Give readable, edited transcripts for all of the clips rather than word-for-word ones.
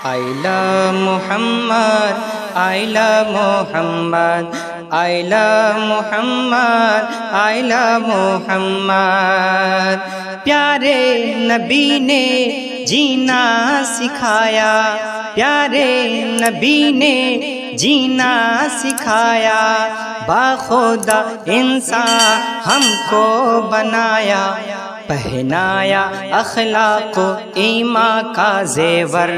I love Muhammad, I love Muhammad, I love Muhammad, I love Muhammad. پیارے نبی نے جینا سکھایا، پیارے نبی نے جینا سکھایا، باخدا انسان ہم کو بنایا، پہنایا اخلاق و ایمان کا زیور۔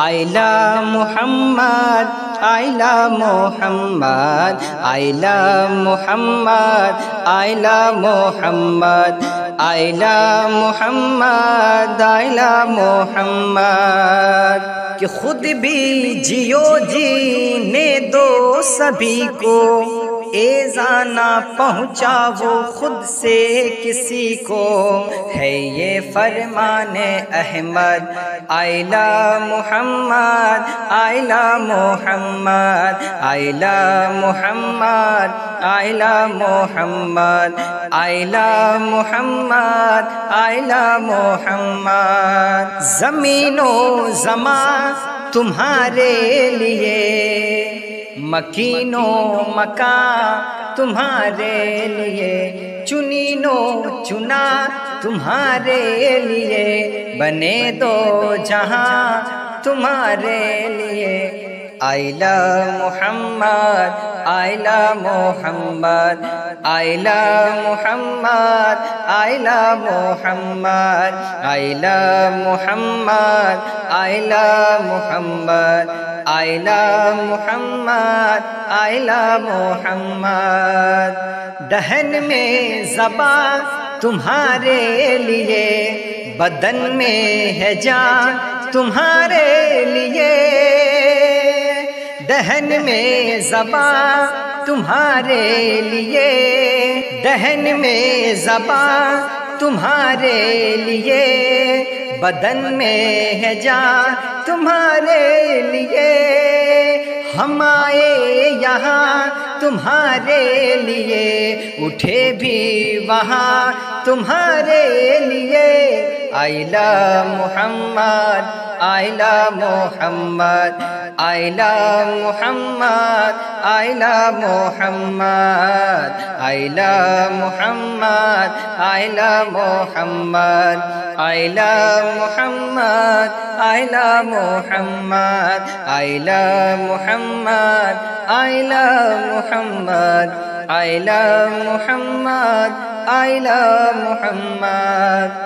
I love Muhammad, I love Muhammad, I love Muhammad, I love Muhammad, I love Muhammad, I love Muhammad۔ کہ خود بھی جیو جینے دو سبھی کو، ایذا نہ پہنچا وہ خود سے کسی کو، ہے یہ فرمان Ahmad. I love Muhammad, I love Muhammad, I love Muhammad, I love Muhammad, I love Muhammad, I love Muhammad۔ زمین و زمان تمہارے لیے، مکین و مکان تمہارے لیے، چنین و چنا تمہارے لیے، بنے دو جہاں تمہارے لیے۔ I love Muhammad, I love Muhammad, I love Muhammad, I love Muhammad, I love Muhammad, I love Muhammad, I love Muhammad, I love Muhammad۔ دہن میں زبان تمہارے لیے، بدن میں ہے جان تمہارے لیے، دہن میں زبان تمہارے لیے، دہن میں زبان تمہارے لیے، بدن میں ہے جان تمہارے لیے۔ ہم آئے یہاں تمہارے لیے، اٹھے بھی وہاں تمہارے لیے۔ I love Muhammad, I love Muhammad, I love Muhammad, I love Muhammad, I love Muhammad, I love Muhammad, I love Muhammad, I love Muhammad, I love Muhammad, I love Muhammad, I love Muhammad, I love Muhammad۔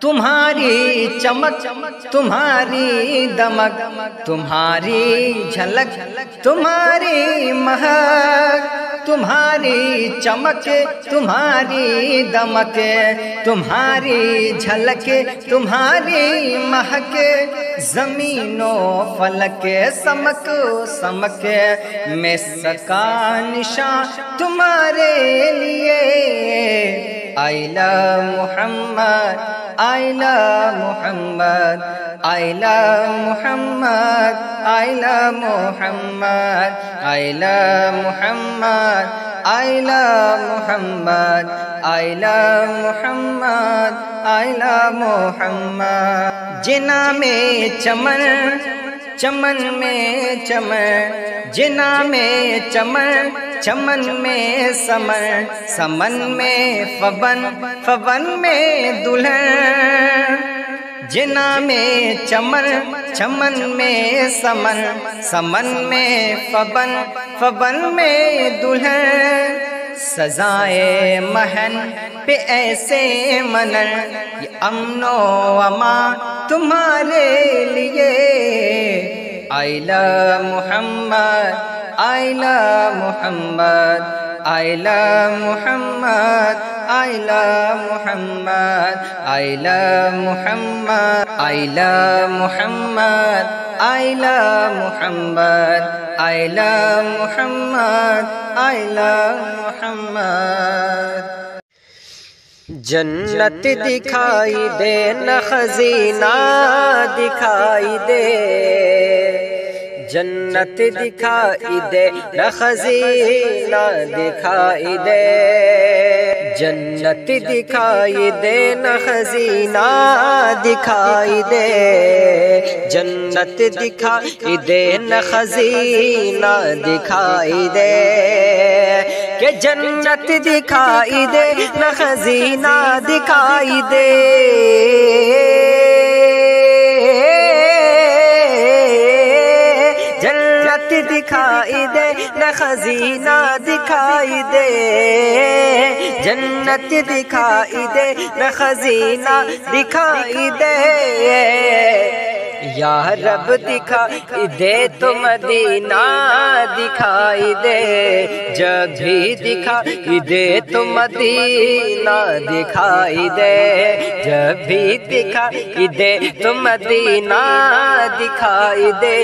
تمہاری چمک تمہاری دمک تمہاری جھلک تمہاری مہک، تمہاری چمک تمہاری دمک تمہاری جھلک تمہاری مہک، زمین و فلک سمک سمک میں سکا نشان تمہارے لیے۔ I love Muhammad, I love Muhammad, I love Muhammad, I love Muhammad, I love Muhammad, I love Muhammad, I love Muhammad, I love Muhammad۔ جنا میں چمن چمن میں چمن، جنا میں چمن چمن میں سمن، سمن میں فبن فبن میں دلہن، جنا میں چمن چمن میں سمن، سمن میں فبن فبن میں دلہن۔ سزائے مہن پہ ایسے منن، یہ امن و امان تمہارے لیے۔ I love Muhammad, I love Muhammad, I love Muhammad, I love Muhammad, I love Muhammad, I love Muhammad, I love Muhammad, I love Muhammad, I love Muhammad۔ جنت دکھائی دے نہ خزینہ دکھائی دے، جنت دکھائی دے نہ خزینہ دکھائی دے، جنت دکھائی دے نہ خزینہ دکھائی دے، جنت دکھائی دے نہ خزینہ دکھائی دے کہ جنت دکھائی دے نہ خزینہ دکھائی دے جنت دکھائی دے نہ خزینہ دکھائی دے جنت دکھائی دے نہ خزینہ دکھائی دے یا رب دکھائی دے تو مدینہ دکھائی دے جب بھی دکھائی دے تو مدینہ دکھائی دے جب بھی دکھائی دے تو مدینہ دکھائی دے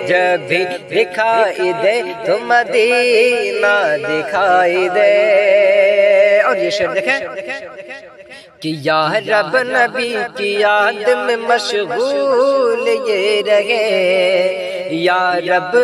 جب بھی دکھائی دے تو مدینہ دکھائی دے اور یہ شعر دیکھیں کہ یا رب نبی کی یاد میں مشغول یہ رہے یا رب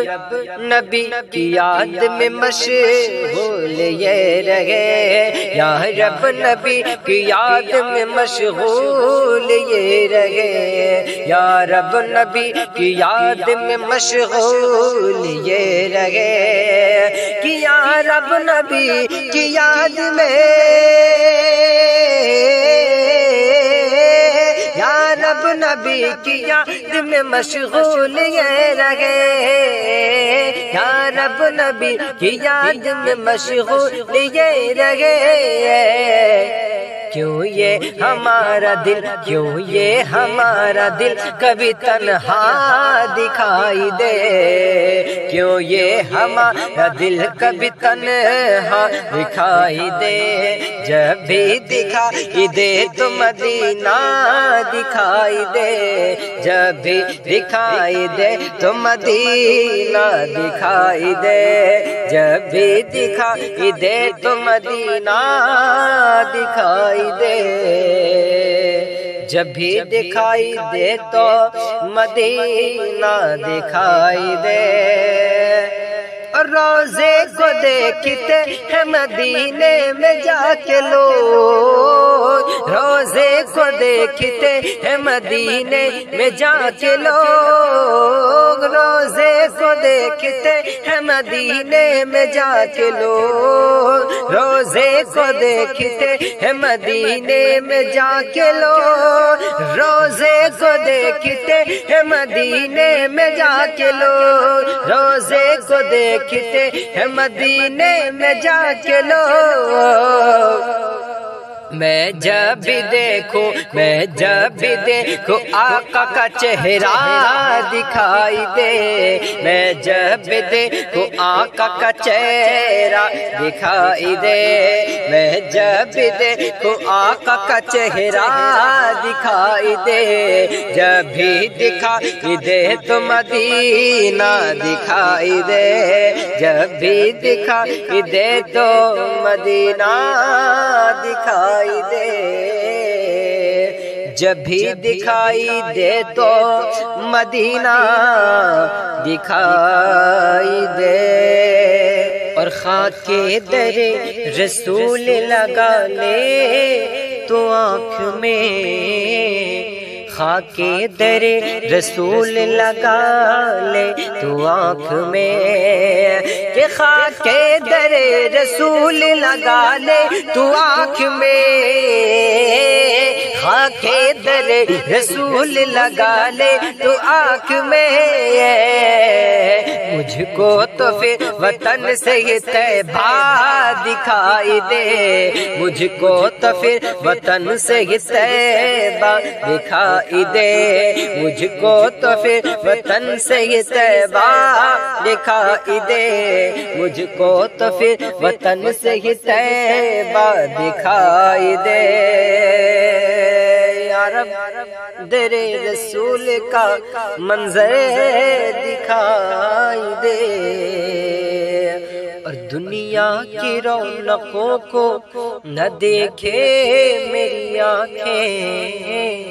نبی کی یاد میں مشغول یہ رہے یا رب نبی کی یاد میں مشغول یہ رہے یا رب نبی کی یاد میں مشغول یہ رہے کہ یا رب نبی کی یاد میں یا رب نبی کی یاد میں مشغول یہ رہے یا رب نبی کی یاد میں مشغول یہ رہے کیوں یہ ہمارا دل کبھی تنہا دکھائی دے کیوں یہ ہمارا دل کبھی تنہا دکھائی دے جب بھی دکھائی دے تو مدینہ دکھائی دے جب بھی دکھائی دے تو مدینہ دکھائی دے جب بھی دکھائی دے تو مدینہ دکھائی دے جب بھی دکھائی دے تو مدینہ دکھائی دے روزے کو دیکھتے ہیں مدینے میں جا کے لوگ روزے کو دیکھتے ہیں مدینے میں جا کے لوگ روزے کو دیکھتے ہیں مدینے میں جا کے لوگ روزے کو دیکھتے ہیں مدینے میں جا کے لوگ روزے کو دیکھتے ہیں مدینے میں جا کے لوگ روزے کو دیکھتے ہیں مدینے میں جا کے لوگ میں جب بھی دیکھوں آقا کا چہرہ دکھائی دے میں جب بھی دیکھوں آقا کا چہرہ دکھائی دے میں جب بھی دیکھوں آقا کا چہرہ دکھائی دے جب بھی دکھائی دے تو مدینہ دکھائی دے جب بھی دکھائی دے تو مدینہ دکھائی دے جب بھی دکھائی دے تو مدینہ دکھائی دے اور خاک در رسول لگا لے تو آنکھ میں خاک در رسول لگا لے تو آنکھ میں کہ خاک در رسول لگا لے تو آنکھ میں خاک در رسول لگا لے تو آنکھ میں مجھ کو تو پھر وطن سے یہ طیبہ دکھائی دے مجھ کو تو پھر وطن سے یہ طیبہ دکھائی دے مجھ کو تو پھر وطن سے یہ طیبہ دکھائی دے مجھ کو تو پھر وطن سے یہ طیبہ دکھائی دے یا رب در رسول کا منظر دکھائی دے اور دنیا کی رونقوں کو نہ دیکھے میری آنکھیں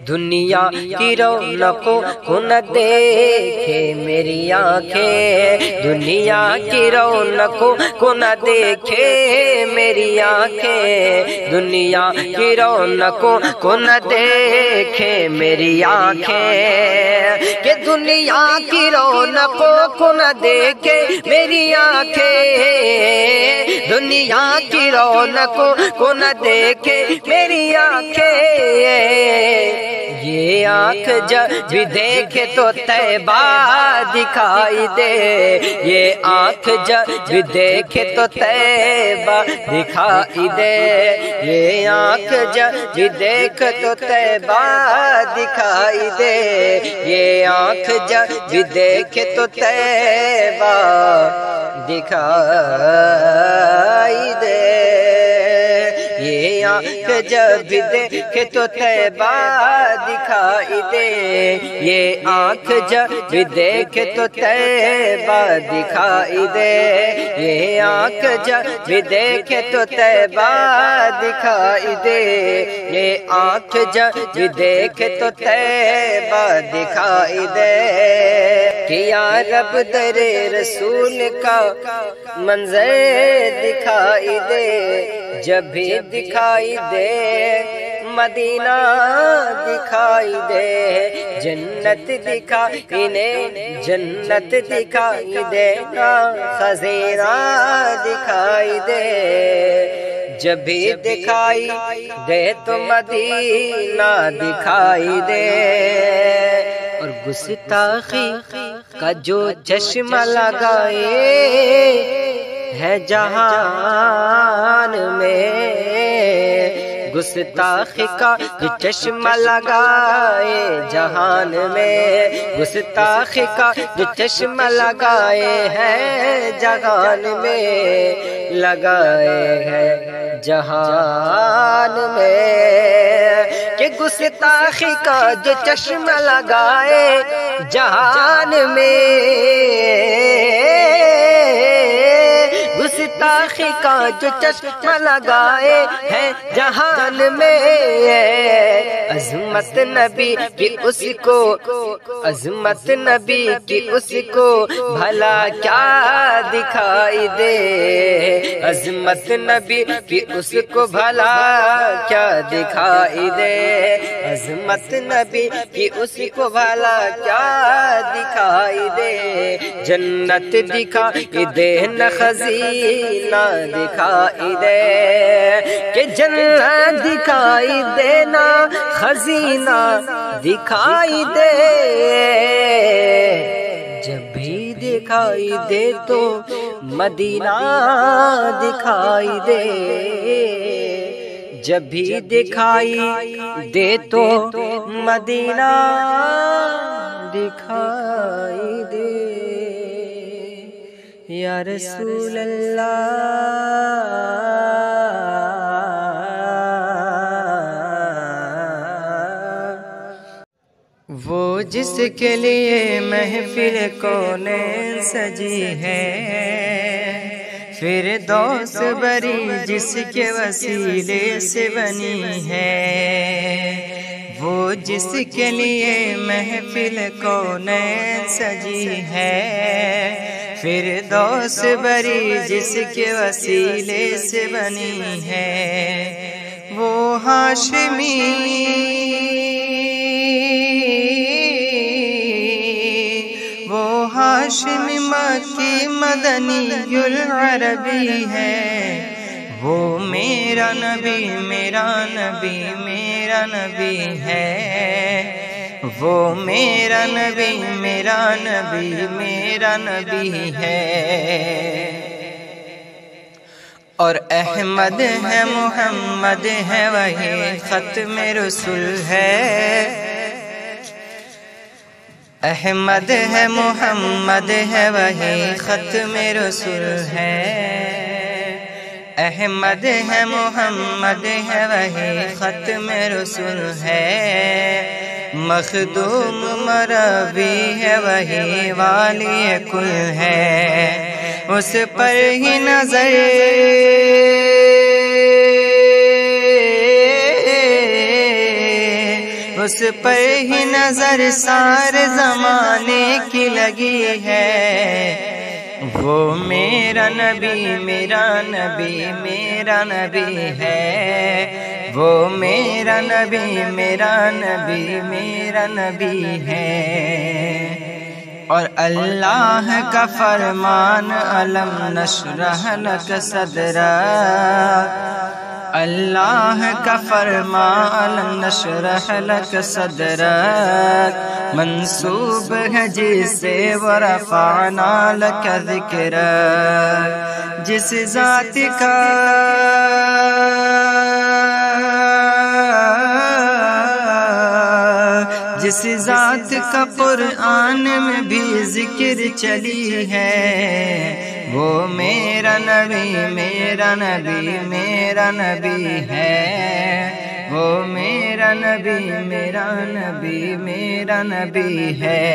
دنیا کی رونقوں کو نہ دیکھے میری آنکھیں، دنیا کی رونقوں کو نہ دیکھے میری آنکھیں، دنیا کی رونقوں کو نہ دیکھے میری آنکھیں، کہ دنیا کی رونقوں کو نہ دیکھے میری آنکھیں، دنیا کی رونقوں کو نہ دیکھے میری آنکھیں، یہ آنکھ جب بھی دیکھے تو طیبہ دکھائی دے، یہ آنکھ جب بھی دیکھے تو طیبہ دکھائی دے، یہ آنکھ جب بھی دیکھے تو طیبہ دکھائی دے، یہ آنکھ جب بھی دیکھے تو طیبہ دکھائی دے، یہ آنکھ جب بھی دیکھے تو طیبہ دکھائی دے، یہ آنکھ جب بھی دیکھے تو طیبہ دکھائی دے، یہ آنکھ جب بھی دیکھے تو طیبہ دکھائی دے، یہ آنکھ جب بھی دیکھے تو طیبہ دکھائی دے، کہ یا رب در رسول کا منظر دکھائی دے، جب بھی دکھائی دے مدینہ دکھائی دے، جنت دکھائی انہیں جنت دکھائی دے، خزینہ دکھائی دے، جب بھی دکھائی دے تو مدینہ دکھائی دے، اور گستاخی کا جو چشمہ لگائے ہے جہان میں، گستاخی کا جو چشمہ لگائے جہان میں، گستاخی کا جو چشمہ لگائے ہیں جہان میں، لگائے ہیں جہان میں، کہ گستاخی کا جو چشمہ لگائے جہان میں، گستاخی کا جو چشمہ لگائے ہیں جہان میں، عظمت نبی کی اس کو، عظمت نبی کی اس کو بھلا کیا دکھائی دے، عظمت نبی کی اس کو بھلا کیا دکھائی دے، عظمت نبی کی اس کو بھلا کیا دکھائی دے، جنت دکھائی دے نہ خزینہ دکھائی دے، کہ جنت دکھائی دے نہ خزینہ دکھائی دے، جب بھی دکھائی دے تو مدینہ دکھائی دے، جب بھی دکھائی دے تو مدینہ دکھائی دے، یا رسول اللہ، وہ جس کے لیے محفل کونین سجی ہے، فردوس بری جس کے وسیلے سے بنی ہے، وہ جس کے لیے محفل کونین سجی ہے، فردوس بری جس کے وسیلے سے بنی ہے، وہ ہاشمی ہاشمی مکی مدنی العربی ہے، وہ میرا نبی میرا نبی میرا نبی ہے، وہ میرا نبی میرا نبی میرا نبی ہے، اور احمد ہے محمد ہے وہی ختم رسول ہے، احمد ہے محمد ہے وہی ختم رسول ہے، احمد ہے محمد ہے وہی ختم رسول ہے، مخدوم مربی ہے وہی والی کل ہے، اس پر ہی نظر اس پر ہی نظر سارے زمانے کی لگی ہے۔ وہ میرا نبی میرا نبی میرا نبی ہے، وہ میرا نبی میرا نبی میرا نبی ہے۔ اور اللہ کا فرمان علم نشرح لک صدرک، اللہ کا فرمان علم نشرح لک صدرک منسوب ہے جسے ورفعنا لک ذکرک، جس ذات کا جس ذات کا قرآن میں بھی ذکر چلی ہے، وہ میرا نبی میرا نبی میرا نبی ہے، وہ میرا نبی میرا نبی میرا نبی ہے،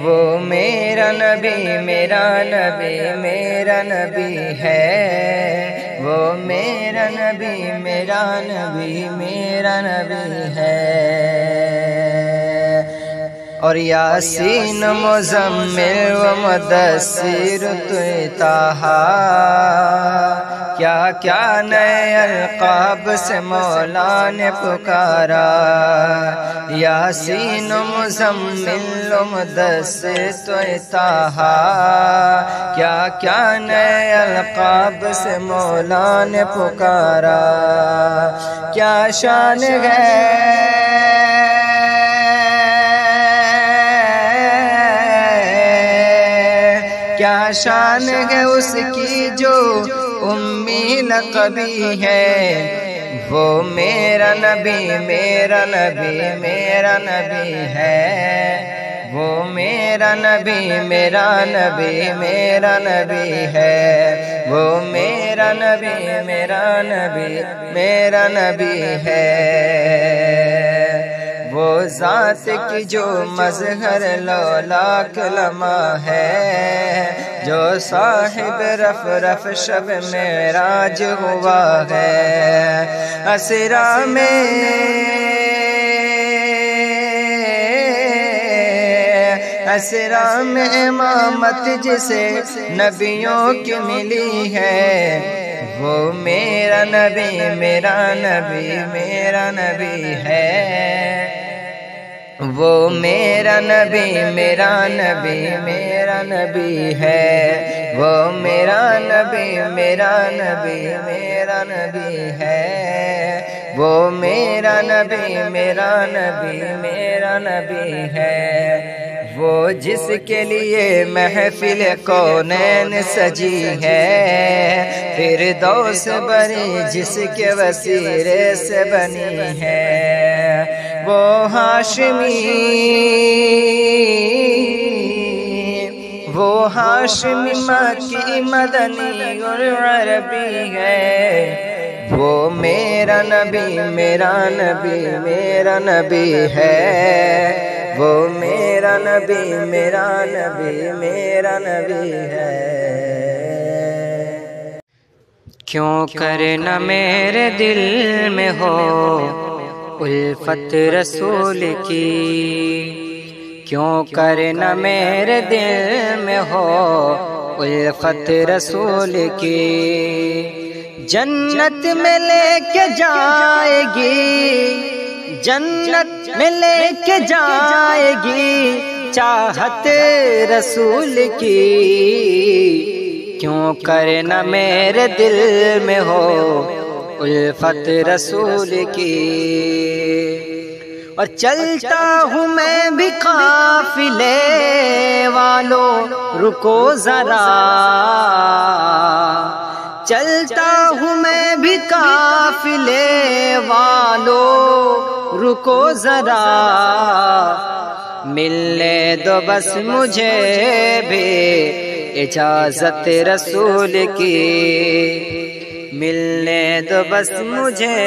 وہ میرا نبی میرا نبی میرا نبی ہے، وہ میرا نبی میرا نبی میرا نبی ہے۔ اور یاسین مزمل و مدثر طہٰ، کیا کیا نئے القاب سے مولا نے پکارا، یاسین مزمل و مدثر طہٰ، کیا کیا نئے القاب سے مولا نے پکارا، کیا شان ہے کیا شان ہے اس کی جو امی لقبی ہے، وہ میرا نبی میرا نبی میرا نبی ہے، وہ میرا نبی میرا نبی میرا نبی ہے، وہ میرا نبی میرا نبی میرا نبی ہے۔ وہ ذات کی جو مظہر لولاک لمع ہے، جو صاحب رف رف شب معراج ہوا ہے، اسرا میں امامت جسے نبیوں کی ملی ہے، وہ میرا نبی میرا نبی میرا نبی ہے، وہ میرا نبی میرا نبی میرا نبی ہے، وہ میرا نبی میرا نبی میرا نبی ہے، وہ میرا نبی میرا نبی میرا نبی ہے، وہ جس کے لیے محفل کونین سجی ہے، فردوس بنی جس کے وسیلے سے بنی ہے، وہ ہاشمی مکی مدنی اور عربی ہے، وہ میرا نبی میرا نبی میرا نبی ہے، وہ میرا نبی میرا نبی میرا نبی ہے۔ کیوں کرنا میرے دل میں ہو الفت رسول کی، کیوں کرنا میرے دل میں ہو الفت رسول کی، جنت میں لے کے جائے گی، جنت میں لے کے جائے گی چاہت رسول کی، کیوں کرنا میرے دل میں ہو الفت رسول کی۔ اور چلتا ہوں میں بھی قافلے والوں رکو ذرا، چلتا ہوں میں بھی قافلے والوں رکو ذرا، ملنے دو بس مجھے بھی اجازت رسول کی، ملنے دو بس مجھے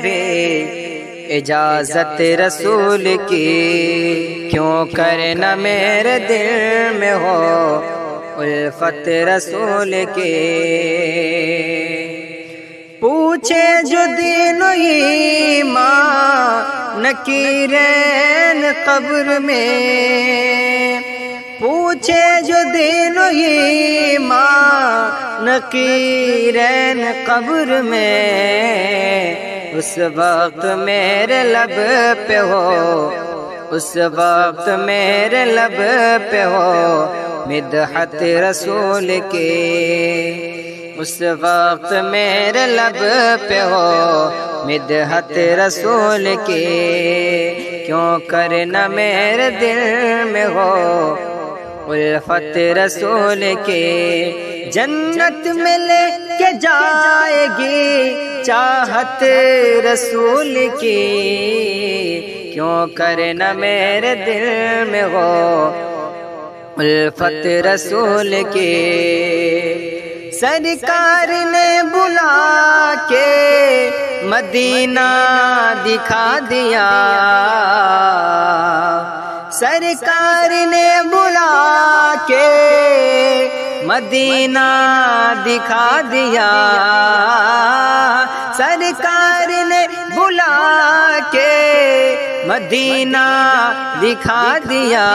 بھی اجازت رسول کی، کیوں کرنا میرے دل میں ہو الفت رسول کی۔ پوچھے جو دین و ایمان نکیرین قبر میں، پوچھے جو دین و ایمان نکیرین قبر میں، اس وقت میرے لب پہ ہو، اس وقت میرے لب پہ ہو مدحت رسول کی، اس وقت میرے لب پہ ہو مدحت رسول کی، کیوں کرنا میرے دل میں ہو الفت رسول کی، جنت میں لے کے جائے گی چاہت رسول کی، کیوں کرنا میرے دل میں ہو الفت رسول کی، سرکار نے بلا کے مدینہ دکھا دیا، سرکار نے بلا کے مدینہ دکھا دیا، سرکار نے بلا کے مدینہ دکھا دیا،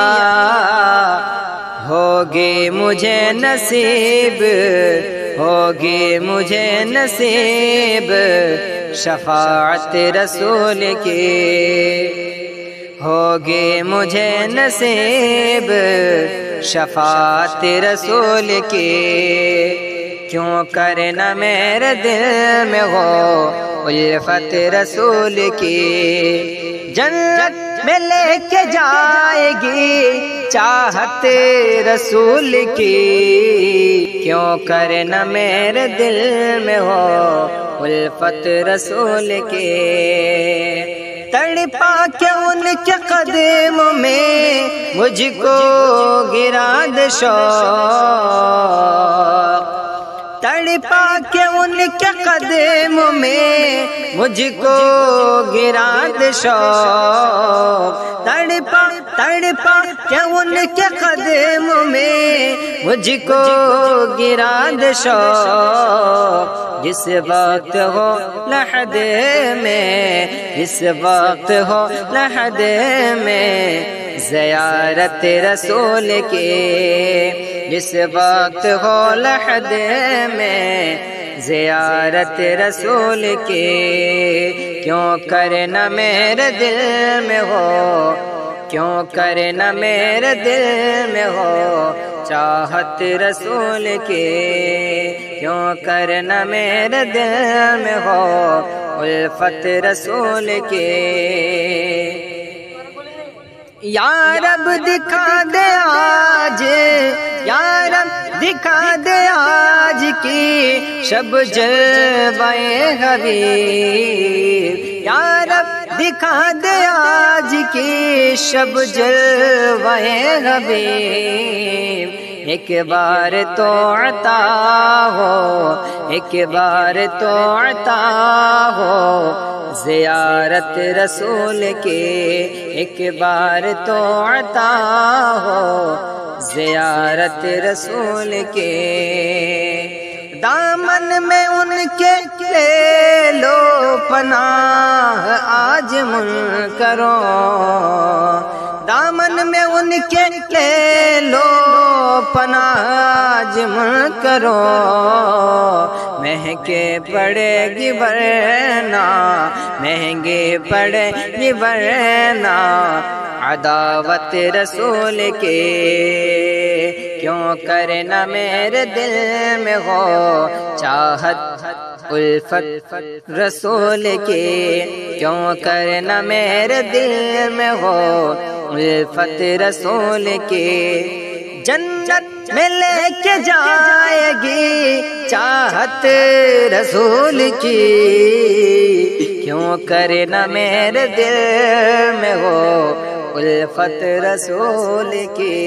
ہوگی مجھے نصیب، ہوگی مجھے نصیب شفاعت رسول کی، ہوگی مجھے نصیب شفاعت رسول کی، کیوں کرنا میرے دل میں ہو الفت رسول کی، جنت میں لے کے جائے گی چاہت رسول کی، کیوں کرنا میرے دل میں ہو الفت رسول کی، تڑپا کے ان کے قدموں میں مجھ کو گرا دے شوق، تڑپا کے ان کے قدموں میں مجھ کو گرا دے شوق، تڑپا کے ان کے قدموں میں مجھ کو گرا دے شوق، جس وقت ہو لحد میں، جس وقت ہو لحد میں زیارت رسول کی، جس وقت ہو لحد میں زیارت رسول کی، کیوں کرنا میرے دل میں ہو، کیوں کرنا میرے دل میں ہو چاہت رسول کی، کیوں کرنا میرے دل میں ہو الفت رسول کی، یا رب دکھا دے آج، یا رب دکھا دے آج کی شب جلوائے حبیب، یا رب دکھا دے آج کی شب جلوائے حبیب، ایک بار تو عطا ہو، ایک بار تو عطا ہو زیارت رسول کی، ایک بار تو عطا ہو زیارت رسول کی، دامن میں ان کے لے لو پناہ آج منکروں، دامن میں ان کے لے لو پناہ آج منکروں، مہنگے پڑے گی ورنہ، مہنگے پڑے گی ورنہ عداوت رسول کی، کیوں کرنا میرے دل میں ہو چاہت الفت رسول کی، کیوں کرنا میرے دل میں ہو الفت رسول کی، جنت میں لے کے جائے گی چاہت رسول کی، کیوں کرنا میرے دل میں ہو الفت رسول کی۔